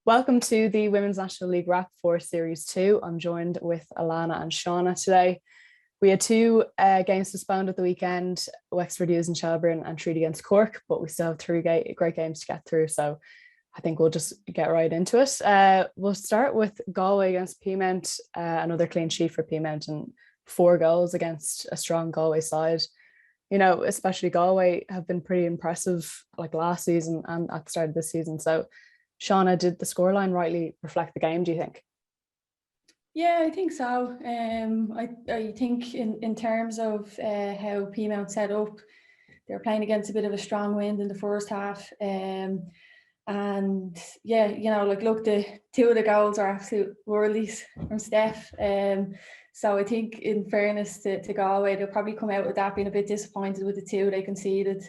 Welcome to the Women's National League Wrap for Series 2. I'm joined with Alanna and Seana today. We had two games postponed at the weekend, Wexford Youths and Shelburne and Treaty against Cork, but we still have three great games to get through, so I think we'll just get right into it. We'll start with Galway against Peamount, another clean sheet for Peamount and 4 goals against a strong Galway side. You know, especially Galway have been pretty impressive like last season and at the start of this season. So Seana, did the scoreline rightly reflect the game, do you think? Yeah, I think so. I think in terms of how Peamount set up, they're playing against a bit of a strong wind in the first half. And yeah, you know, look, the two of the goals are absolute worldies from Steph. So I think in fairness to Galway, they'll probably come out with that being a bit disappointed with the two they conceded.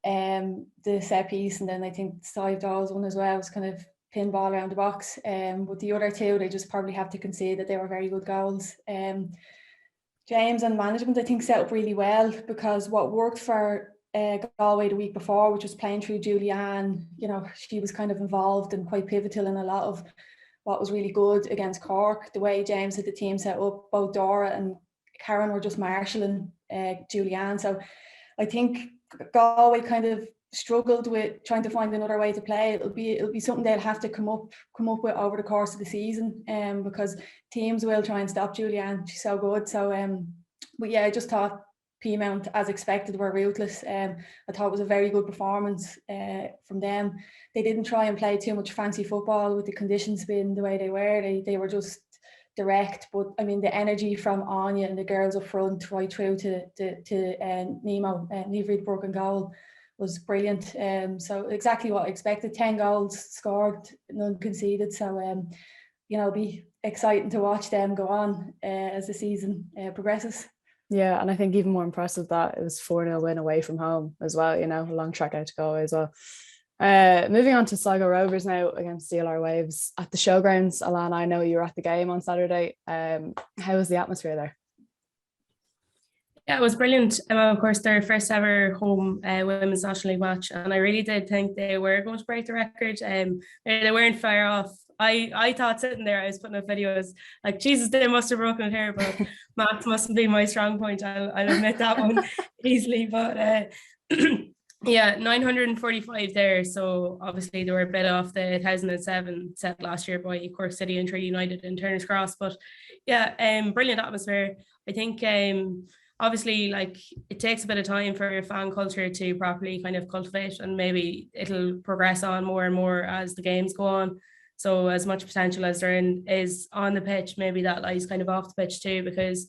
The set piece, and then I think Sive Dawes one as well was kind of pinball around the box. With the other two, they just probably have to concede that they were very good goals. James and management, I think, set up really well, because what worked for Galway the week before, which was playing through Julianne, you know, she was kind of involved and quite pivotal in a lot of what was really good against Cork. The way James had the team set up, both Dora and Karen were just marshalling Julianne. So I think Galway kind of struggled with trying to find another way to play. It'll be something they'll have to come up with over the course of the season, because teams will try and stop Julianne. She's so good. So but yeah, I just thought Peamount, as expected, were ruthless. I thought it was a very good performance from them. They didn't try and play too much fancy football with the conditions being the way they were. They were just direct, but I mean the energy from Anya and the girls up front right through to Nemo, Niamh Reid Burke and goal was brilliant. So exactly what I expected. 10 goals scored, none conceded. So you know, it'll be exciting to watch them go on as the season progresses. Yeah, and I think even more impressive that it was 4-0 win away from home as well, you know, a long track out to Galway as well. Moving on to Sligo Rovers now against DLR Waves at the Showgrounds. Alanna, I know you were at the game on Saturday. How was the atmosphere there? Yeah, it was brilliant. Of course, their first ever home Women's National League match, and I really did think they were going to break the record. They weren't far off. I thought sitting there, I was putting up videos like, Jesus, they must have broken it here, but maths mustn't be my strong point. I'll admit that one easily. But yeah, 945 there. So obviously they were a bit off the 1007 set last year by Cork City and Treaty United in Turner's Cross. But yeah, brilliant atmosphere. I think obviously, like, it takes a bit of time for fan culture to properly kind of cultivate, and maybe it'll progress on more and more as the games go on. So as much potential as there is on the pitch, maybe that lies kind of off the pitch too, because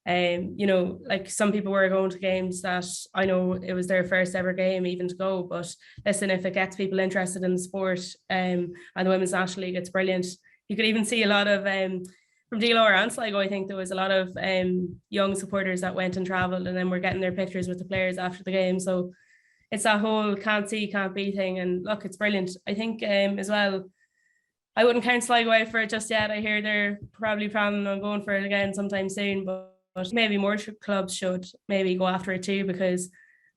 you know, like, some people were going to games that I know it was their first ever game even to go, but listen, if it gets people interested in the sport and the Women's National League, it's brilliant. You could even see a lot of from DLR and Sligo, I think there was a lot of young supporters that went and travelled and then were getting their pictures with the players after the game. So it's that whole can't see, can't be thing. And look, it's brilliant. I think as well, I wouldn't count Sligo out for it just yet. I hear they're probably planning on going for it again sometime soon, but maybe more clubs should maybe go after it too, because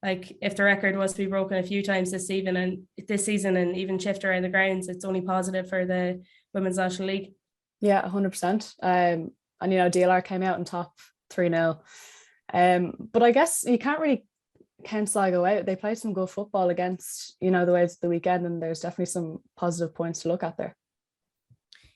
like, if the record was to be broken a few times this season and even shift around the grounds, it's only positive for the Women's National League. Yeah, 100%. And you know, DLR came out on top 3-0. But I guess you can't really count Sligo out. They played some good football against, you know, the Waves of the weekend, and there's definitely some positive points to look at there.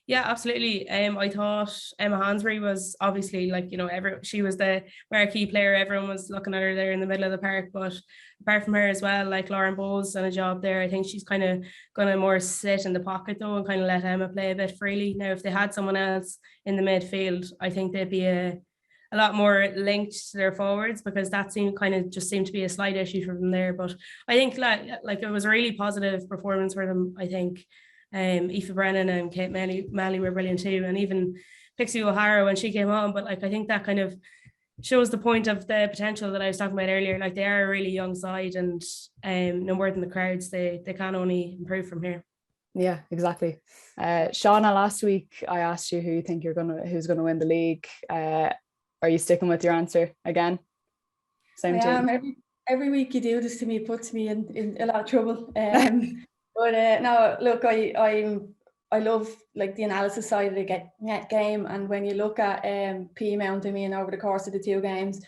Yeah, absolutely. I thought Emma Hansbury was obviously, like, you know, she was the marquee player. Everyone was looking at her there in the middle of the park. But apart from her as well, like, Lauren Bowles done a job there. I think she's kind of going to more sit in the pocket though and kind of let Emma play a bit freely. Now, if they had someone else in the midfield, I think they'd be a lot more linked to their forwards, because that seemed to be a slight issue for them there. But I think like it was a really positive performance for them. I think Aoife Brennan and Kate Malley were brilliant too, and even Pixie O'Hara when she came on. But like, I think that kind of shows the point of the potential that I was talking about earlier. Like, they are a really young side, and no more than the crowds, they can only improve from here. Yeah, exactly. Seana, last week I asked you who you think who's gonna win the league. Are you sticking with your answer again? Same team. Every week you do this to me, puts me in a lot of trouble. But no, look, I I love like the analysis side of the game, and when you look at Peamount, I mean, over the course of the 2 games,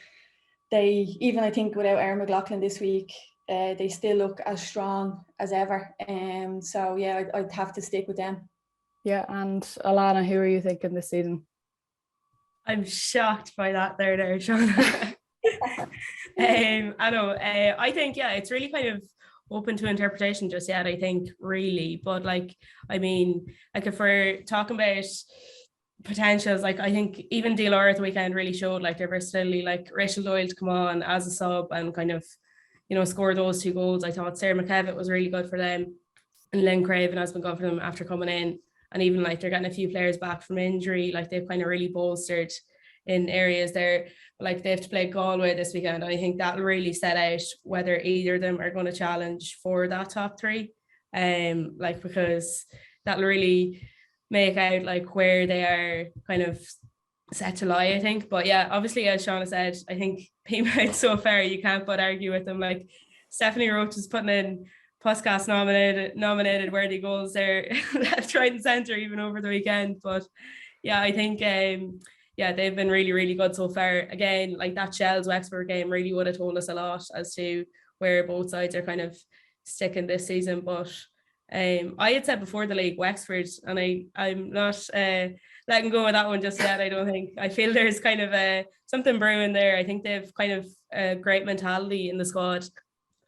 they, even I think without Erin McLaughlin this week, they still look as strong as ever. So yeah, I'd have to stick with them. Yeah, and Alanna, who are you thinking this season? I'm shocked by that there, Shauna. I know. I think, yeah, it's really kind of open to interpretation just yet, I think, really. But like, I mean, like if we're talking about potentials, like I think even Laura at the weekend really showed like their versatility, like Rachel Doyle to come on as a sub and kind of, you know, score those 2 goals. I thought Sarah McKevitt was really good for them, and Lynn Craven has been good for them after coming in. And even like they're getting a few players back from injury, like they've kind of really bolstered in areas there. Like they have to play Galway this weekend. I think that'll really set out whether either of them are going to challenge for that top 3. Like because that'll really make out like where they are kind of set to lie, I think. But yeah, obviously as Shauna said, I think Peamount so far you can't but argue with them. Like Stephanie Roach is putting in podcast nominated worthy goals there left, right and centre even over the weekend. But yeah, I think yeah, they've been really, really good so far. Again, like that Shells Wexford game really would have told us a lot as to where both sides are kind of sticking this season. But I had said before the league Wexford, and I'm not letting go of that one just yet. I don't think. I feel there's kind of something brewing there. I think they've kind of a great mentality in the squad,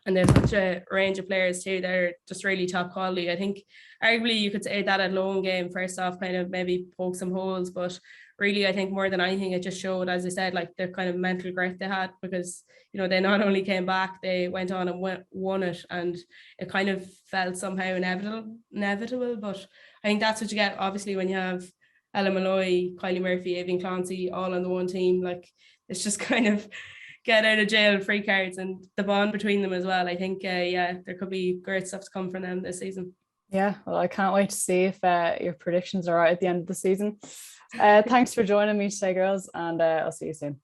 and there's such a range of players too that are just really top quality. I think arguably you could say that at Lone game first off kind of maybe poke some holes, but really I think more than anything it just showed, as I said, like the kind of mental grit they had, because you know they not only came back, they went on and won it, and it kind of felt somehow inevitable. But I think that's what you get obviously when you have Ella Malloy, Kylie Murphy, Avian Clancy all on the one team. Like it's just kind of get out of jail free cards, and the bond between them as well. I think yeah, there could be great stuff to come from them this season. Yeah, well, I can't wait to see if your predictions are right at the end of the season. Thanks for joining me today, girls, and I'll see you soon.